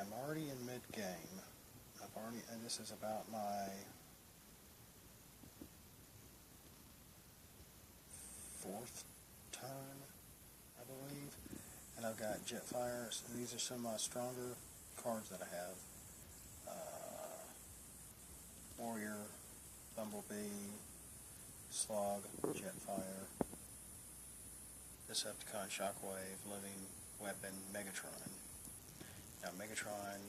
I'm already in mid-game. And this is about my fourth turn, I believe. And I've got Jetfire. So these are some of my stronger cards that I have. Warrior, Bumblebee, Slug, Jetfire, Decepticon, Shockwave, Living Weapon, Megatron. Now Megatron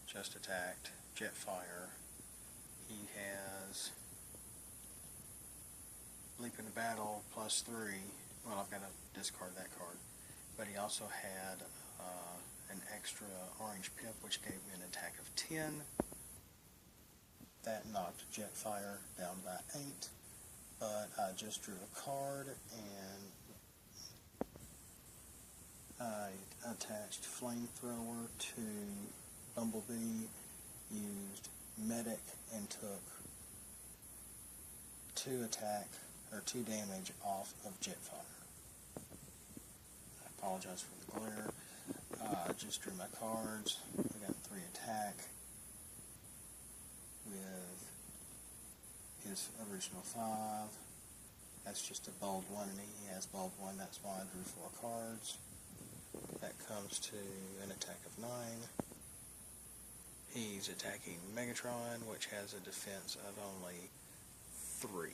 just attacked Jetfire. He has Leap into Battle +3. Well, I've got to discard that card. But he also had an extra orange pip, which gave me an attack of 10. That knocked Jetfire down by 8. But I just drew a card and I attached Flamethrower to Bumblebee, used Medic, and took 2 damage off of Jetfire. I apologize for the glare. I just drew my cards. We got 3 attack with his original 5. That's just a bold 1, and he has bold 1. That's why I drew 4 cards. That comes to an attack of 9. He's attacking Megatron, which has a defense of only 3.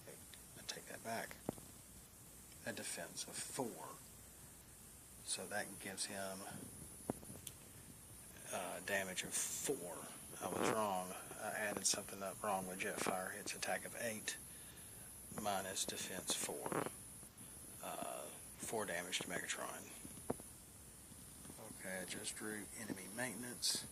Okay, I take that back. A defense of 4. So that gives him damage of 4. I was wrong. I added something up wrong with Jetfire. It's attack of 8 minus defense 4. 4 damage to Megatron. Okay, I just drew enemy maintenance.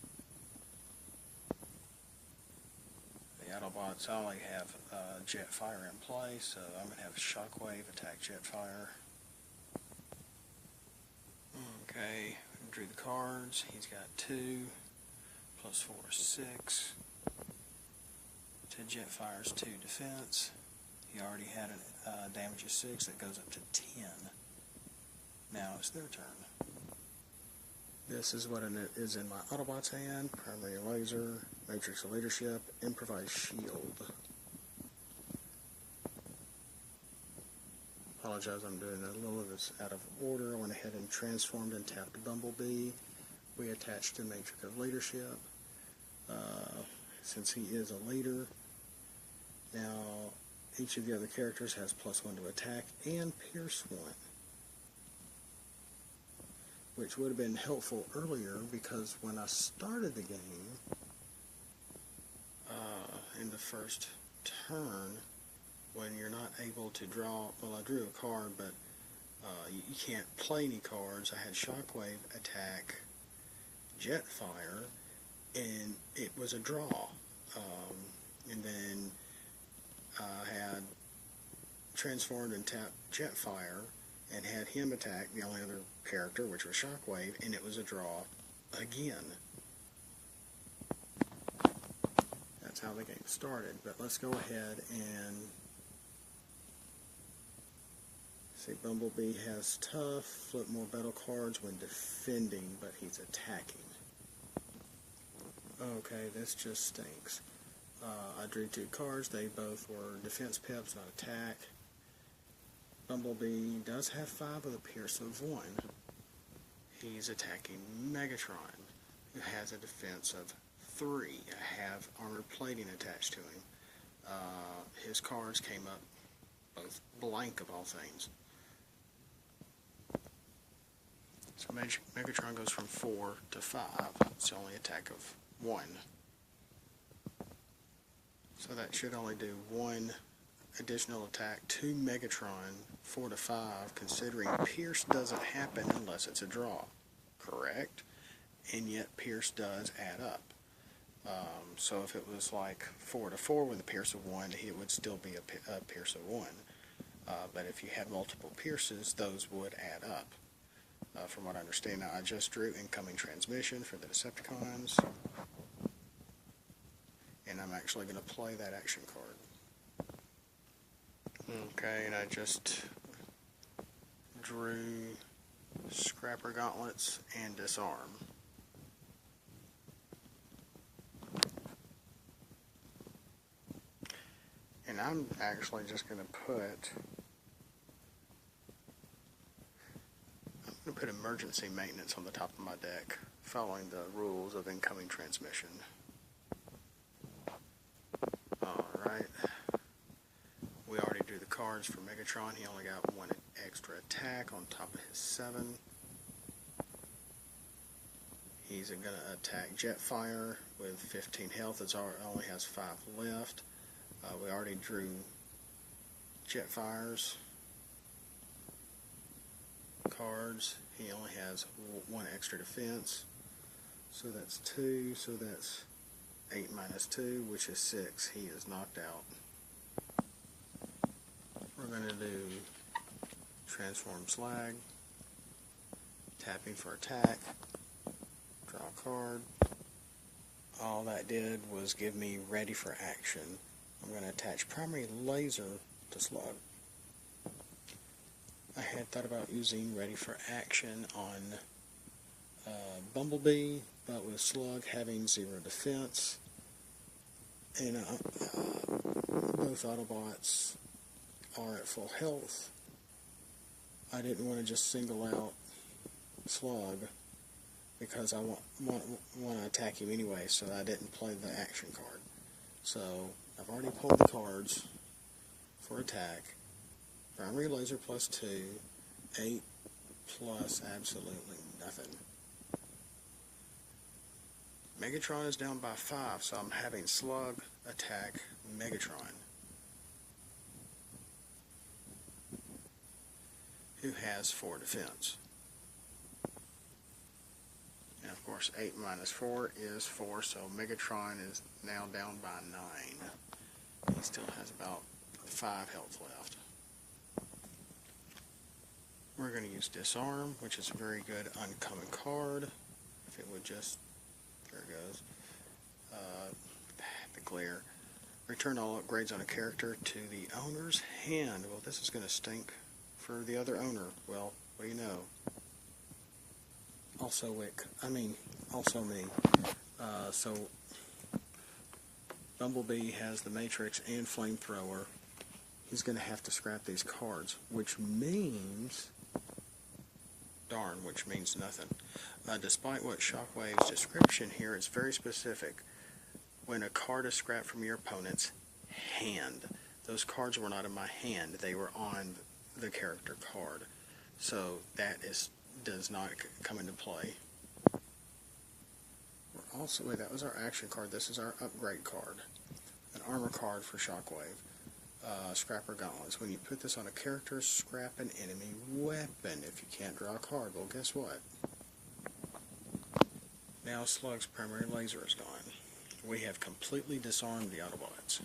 The Autobots only have Jetfire in play, so I'm going to have Shockwave attack Jetfire. Okay, drew the cards. He's got 2 plus 4 is 6. To Jetfire's 2 defense. He already had a damage of 6 that goes up to 10. Now it's their turn. This is what it is in my Autobots hand. Primary Laser, Matrix of Leadership, Improvised Shield. Apologize, I'm doing a little of this out of order. I went ahead and transformed and tapped Bumblebee. We attached to Matrix of Leadership. Since he is a leader, now each of the other characters has +1 to attack and Pierce 1. Which would have been helpful earlier, because when I started the game, in the first turn, when you're not able to draw, well, I drew a card, but you can't play any cards. I had Shockwave attack Jetfire, and it was a draw. And then I had transformed and tapped Jetfire, and had him attack the only other character, which was Shockwave, and it was a draw again. That's how the game started. But let's go ahead and see. Bumblebee has tough, flip more battle cards when defending, but he's attacking. Okay, this just stinks. I drew 2 cards. They both were defense pips, not attack. Bumblebee does have 5 with a Pierce of 1. He's attacking Megatron, who has a defense of 3. I have armored plating attached to him. His cards came up both blank of all things. So Megatron goes from 4 to 5. It's the only attack of 1. So that should only do 1 additional attack to Megatron, 4 to 5, considering Pierce doesn't happen unless it's a draw. Correct? And yet Pierce does add up. So if it was like 4 to 4 with a Pierce of 1, it would still be a Pierce of 1. But if you had multiple Pierces, those would add up. From what I understand. Now, I just drew incoming transmission for the Decepticons. And I'm actually going to play that action card. Okay, and I just drew Scrapper Gauntlets and Disarm. And I'm actually just going to put emergency maintenance on the top of my deck, following the rules of incoming transmission. Alright. We already drew the cards for Megatron. He only got one extra attack on top of his 7. He's going to attack Jetfire with 15 health. It only has 5 left. We already drew Jetfire's cards. He only has 1 extra defense. So that's 2. So that's 8 minus 2, which is 6. He is knocked out. We're going to do Transform Slug. Tapping for attack. Draw a card. All that did was give me ready for action. I'm going to attach primary laser to Slug. I had thought about using ready for action on Bumblebee, but with Slug having 0 defense, and both Autobots are at full health, I didn't want to just single out Slug because I want to attack him anyway, so I didn't play the action card. So I've already pulled the cards for attack. Primary laser plus 2, 8 plus absolutely nothing. Megatron is down by 5, so I'm having Slug attack Megatron, who has 4 defense. And of course 8 minus 4 is 4, so Megatron is now down by 9. He still has about 5 health left. We're going to use Disarm, which is a very good uncommon card. If it would just, there it goes, the glare. Return all upgrades on a character to the owner's hand. Well, this is going to stink for the other owner. Well, what do you know? Also also me. So Bumblebee has the Matrix and Flamethrower. He's going to have to scrap these cards, which means, darn, which means nothing. Despite what Shockwave's description here, it's very specific. When a card is scrapped from your opponent's hand, those cards were not in my hand, they were on the character card. So that does not come into play. We're also, wait, that was our action card. This is our upgrade card. An armor card for Shockwave. Scrapper Gauntlets. When you put this on a character, scrap an enemy weapon if you can't draw a card. Well, guess what? Now Slug's primary laser is gone. We have completely disarmed the Autobots.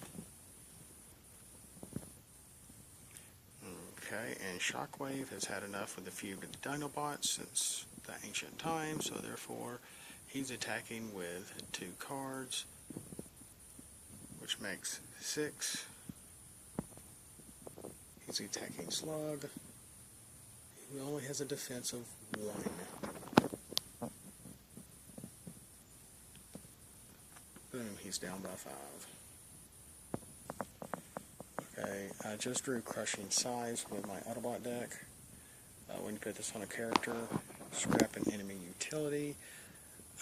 Okay, and Shockwave has had enough with the feud with the Dinobots since the ancient times, so therefore he's attacking with 2 cards, which makes 6. He's attacking Slug, who only has a defense of 1. Boom, he's down by 5. Okay, I just drew Crushing Size with my Autobot deck. When you put this on a character, scrap an enemy utility.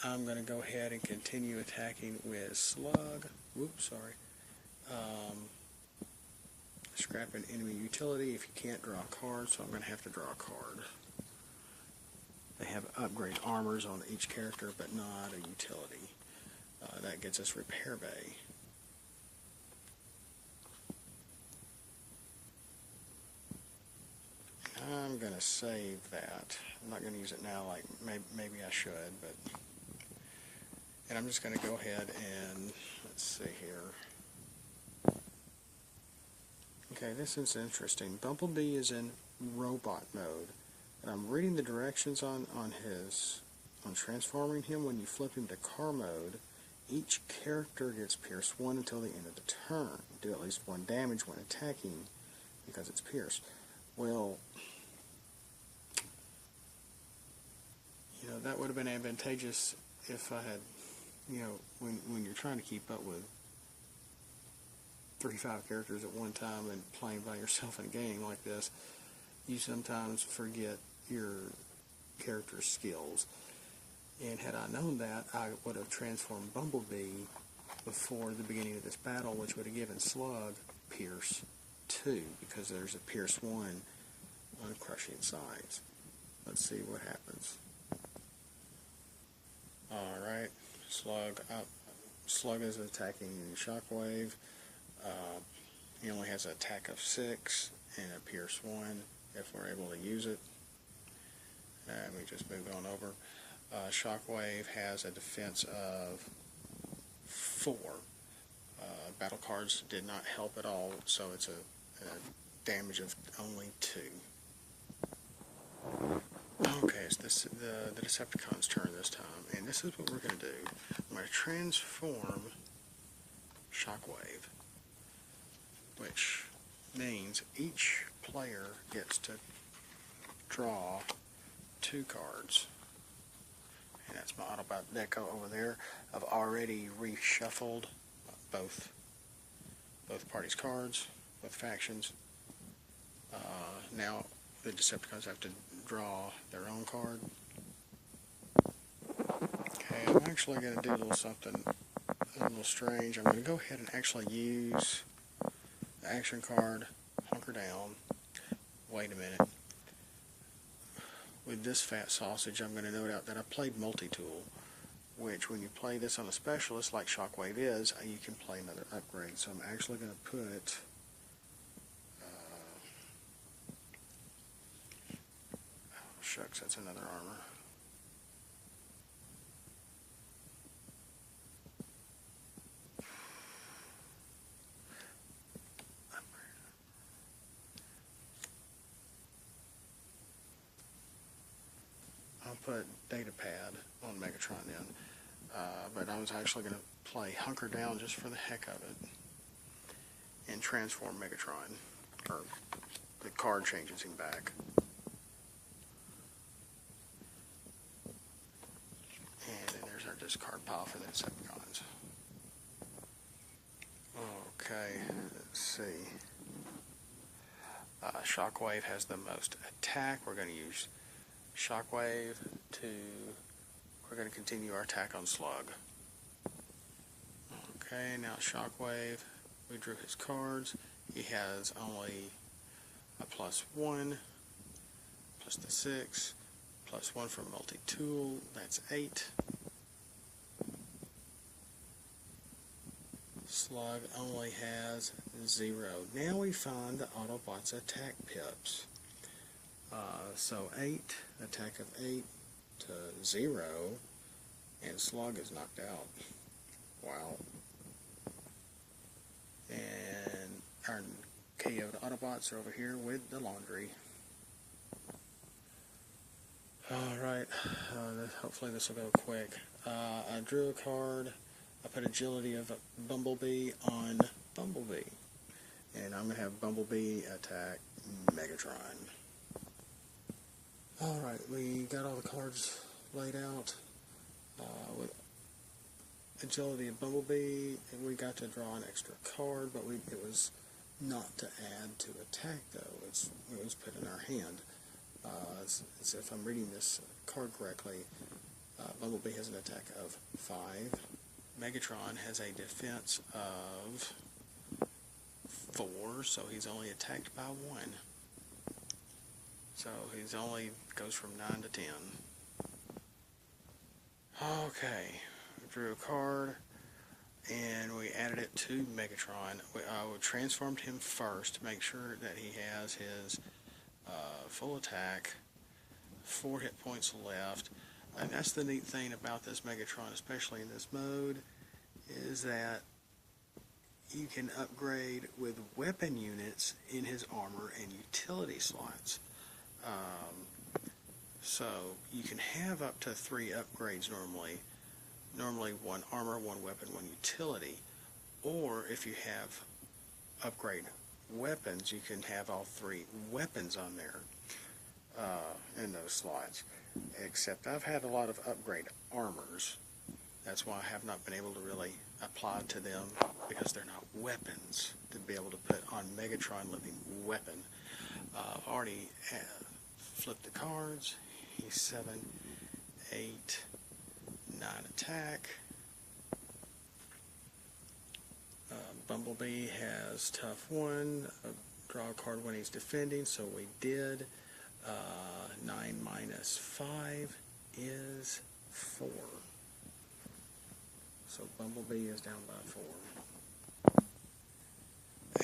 I'm going to go ahead and continue attacking with Slug. Whoops, sorry. Scrap an enemy utility if you can't draw a card, so I'm going to have to draw a card. They have upgrade armors on each character, but not a utility. That gets us Repair Bay. I'm going to save that. I'm not going to use it now like maybe I should, but... And I'm just going to go ahead and, let's see here. Okay, this is interesting. Bumblebee is in robot mode. And I'm reading the directions on transforming him. When you flip him to car mode, each character gets pierced 1 until the end of the turn. Do at least 1 damage when attacking because it's pierced. Well, you know, that would have been advantageous if I had, you know, when you're trying to keep up with 35 characters at one time and playing by yourself in a game like this, you sometimes forget your character's skills. And had I known that, I would have transformed Bumblebee before the beginning of this battle, which would have given Slug Pierce 2, because there's a Pierce 1 on Crushing Size. Let's see what happens. Alright, Slug is attacking Shockwave. He only has an attack of 6 and a Pierce 1 if we're able to use it. And we just moved on over. Shockwave has a defense of 4. Battle cards did not help at all, so it's a damage of only 2. Okay, it's the Decepticons' turn this time, and this is what we're going to do. I'm going to transform Shockwave, which means each player gets to draw 2 cards. And that's my Autobot deco over there. I've already reshuffled both parties' cards, both factions. Now the Decepticons have to draw their own card. Okay, I'm actually going to do a little something a little strange. I'm going to go ahead and actually use the action card, Hunker Down. Wait a minute. With this fat sausage, I'm going to note out that I played multi-tool, which when you play this on a specialist like Shockwave is, you can play another upgrade. So I'm actually going to put oh shucks, that's another armor. I'll put Data Pad on Megatron then, but I was actually going to play Hunker Down just for the heck of it and transform Megatron, or the card changes him back. And then there's our discard pile for the Decepticons. Okay, let's see. Shockwave has the most attack. We're going to use Shockwave we're going to continue our attack on Slug. Okay, now Shockwave, we drew his cards. He has only a +1, plus the 6, +1 for multi-tool, that's 8. Slug only has 0. Now we find the Autobots' attack pips. So 8, attack of 8 to 0, and Slug is knocked out. Wow. And our KO'd Autobots are over here with the laundry. Alright, hopefully this will go quick. I drew a card. I put agility of Bumblebee on Bumblebee. And I'm going to have Bumblebee attack Megatron. Alright, we got all the cards laid out. With agility of Bumblebee, and we got to draw an extra card, but it was not to add to attack though. It was put in our hand. As if I'm reading this card correctly, Bumblebee has an attack of 5. Megatron has a defense of 4, so he's only attacked by 1. So he's only goes from 9 to 10. Okay, we drew a card, and we added it to Megatron. We transformed him first to make sure that he has his full attack, 4 hit points left. And that's the neat thing about this Megatron, especially in this mode, is that you can upgrade with weapon units in his armor and utility slots. So you can have up to 3 upgrades normally. Normally 1 armor, 1 weapon, 1 utility. Or if you have upgrade weapons, you can have all 3 weapons on there in those slots. Except I've had a lot of upgrade armors, That's why I have not been able to really apply to them, because they're not weapons to be able to put on Megatron Living Weapon. Already flipped the cards. He's 7, 8, 9 attack. Bumblebee has tough 1. Draw a card when he's defending, so we did. 9 minus 5 is 4. So Bumblebee is down by 4.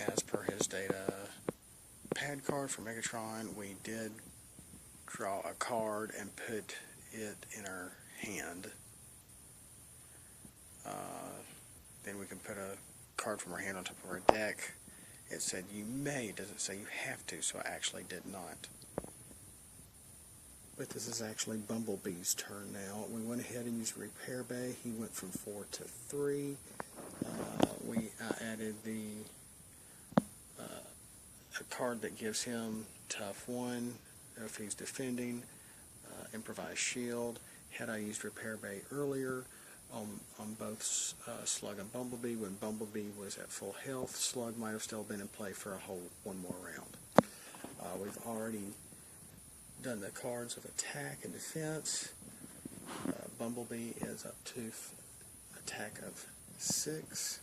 As per his data pad card for Megatron, we did draw a card and put it in our hand. Then we can put a card from our hand on top of our deck. It said you may, it doesn't say you have to, so I actually did not. But this is actually Bumblebee's turn now. We went ahead and used Repair Bay. He went from 4 to 3. We added a card that gives him tough 1 if he's defending, improvised shield. Had I used Repair Bay earlier on both Slug and Bumblebee, when Bumblebee was at full health, Slug might have still been in play for a whole one more round. We've already done the cards of attack and defense. Bumblebee is up to attack of 6.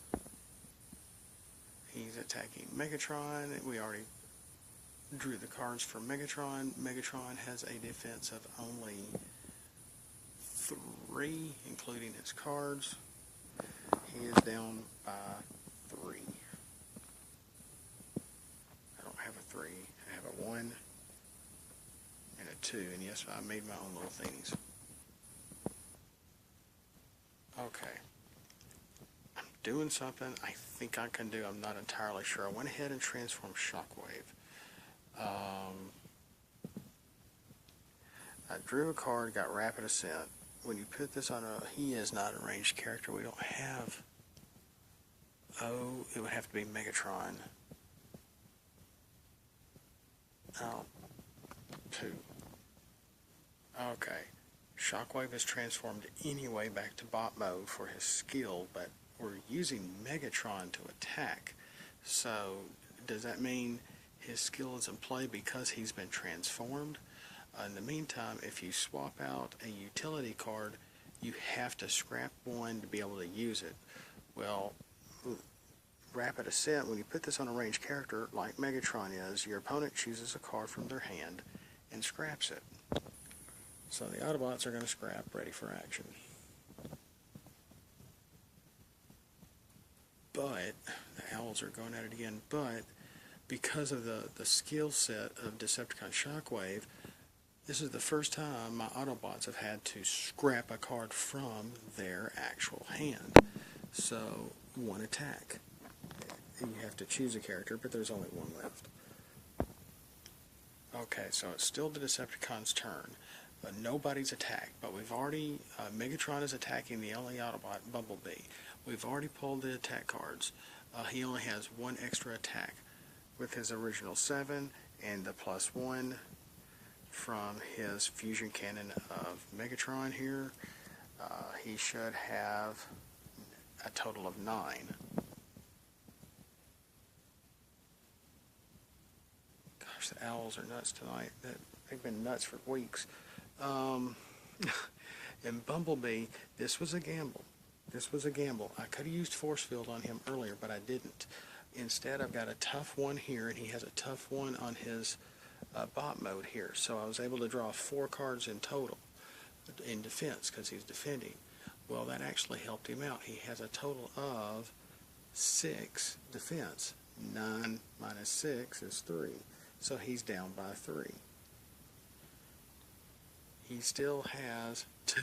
He's attacking Megatron. We already drew the cards for Megatron. Megatron has a defense of only 3, including his cards. He is down by 3. I don't have a 3. I have a 1 and a 2. And yes, I made my own little thingies. Okay. I'm doing something I think I can do. I'm not entirely sure. I went ahead and transformed Shockwave. I drew a card, got Rapid Ascent. When you put this on he is not a ranged character. We don't have, it would have to be Megatron. Oh, 2. Okay. Shockwave is transformed anyway back to bot mode for his skill, but we're using Megatron to attack. So, does that mean his skill is in play because he's been transformed? In the meantime, if you swap out a utility card, you have to scrap 1 to be able to use it. Well, Rapid Ascent, when you put this on a ranged character like Megatron is, your opponent chooses a card from their hand and scraps it. So the Autobots are going to scrap, ready for action. But, the Owls are going at it again, but because of the skill set of Decepticon Shockwave, this is the first time my Autobots have had to scrap a card from their actual hand. So, 1 attack. And you have to choose a character, but there's only 1 left. Okay, so it's still the Decepticon's turn. Nobody's attacked, but we've already, Megatron is attacking the LA Autobot, Bumblebee. We've already pulled the attack cards. He only has 1 extra attack with his original 7 and the +1 from his fusion cannon of Megatron here. He should have a total of 9. Gosh, the Owls are nuts tonight. They've been nuts for weeks. And Bumblebee, this was a gamble. This was a gamble. I could have used Force Field on him earlier, but I didn't. Instead, I've got a tough 1 here, and he has a tough 1 on his bot mode here. So I was able to draw 4 cards in total in defense because he's defending. Well, that actually helped him out. He has a total of 6 defense. 9 minus 6 is 3. So he's down by 3. He still has 2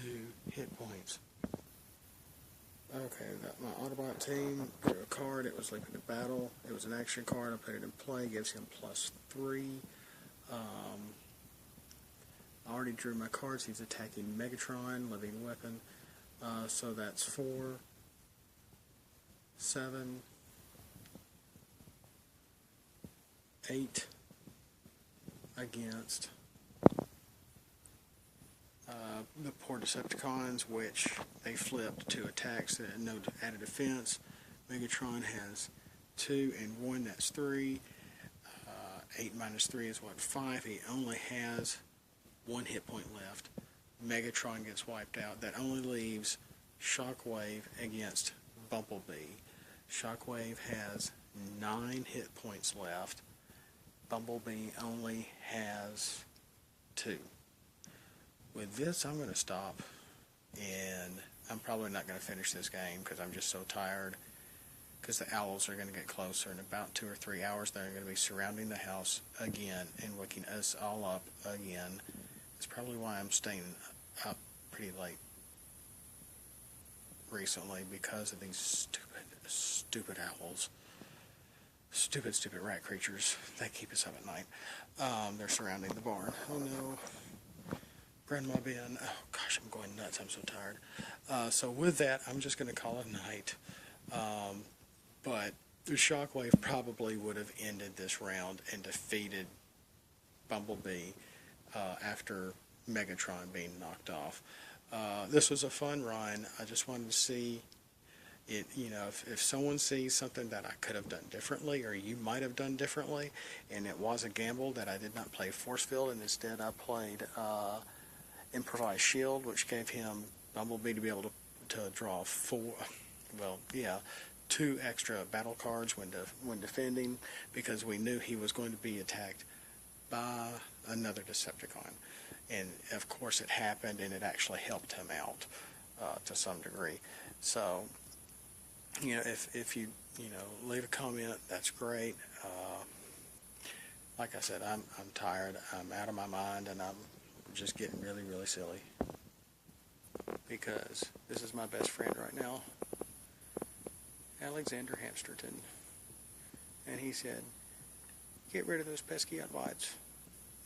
hit points. Okay, got my Autobot team, drew a card, it was Leaping to Battle. It was an action card, I put it in play, gives him +3. I already drew my cards, he's attacking Megatron, Living Weapon. So that's 4, 7, 8 against The poor Decepticons, which they flipped to attacks that had no added defense. Megatron has 2 and 1, that's 3. 8 minus 3 is what, 5. He only has 1 hit point left. Megatron gets wiped out. That only leaves Shockwave against Bumblebee. Shockwave has 9 hit points left. Bumblebee only has 2. With this, I'm going to stop, and I'm probably not going to finish this game because I'm just so tired, because the owls are going to get closer. In about 2 or 3 hours, they're going to be surrounding the house again and waking us all up again. It's probably why I'm staying up pretty late recently, because of these stupid owls. Stupid rat creatures. They keep us up at night. They're surrounding the barn. Oh no. Grandma Ben. Oh gosh, I'm going nuts. I'm so tired. So with that, I'm just going to call it a night. But the Shockwave probably would have ended this round and defeated Bumblebee after Megatron being knocked off. This was a fun run. I just wanted to see it. You know, if someone sees something that I could have done differently, or you might have done differently, and it was a gamble that I did not play Force Field, and instead I played Improvised Shield, which gave him Bumblebee to be able to draw 2 extra battle cards when defending, because we knew he was going to be attacked by another Decepticon. And of course it happened, and it actually helped him out to some degree. So, you know, if you leave a comment, that's great. Like I said, I'm tired. I'm out of my mind, and I'm just getting really, really silly, because this is my best friend right now, Alexander Hamsterton, and he said, "Get rid of those pesky Autobots.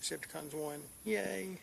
Decepticons won. Yay!"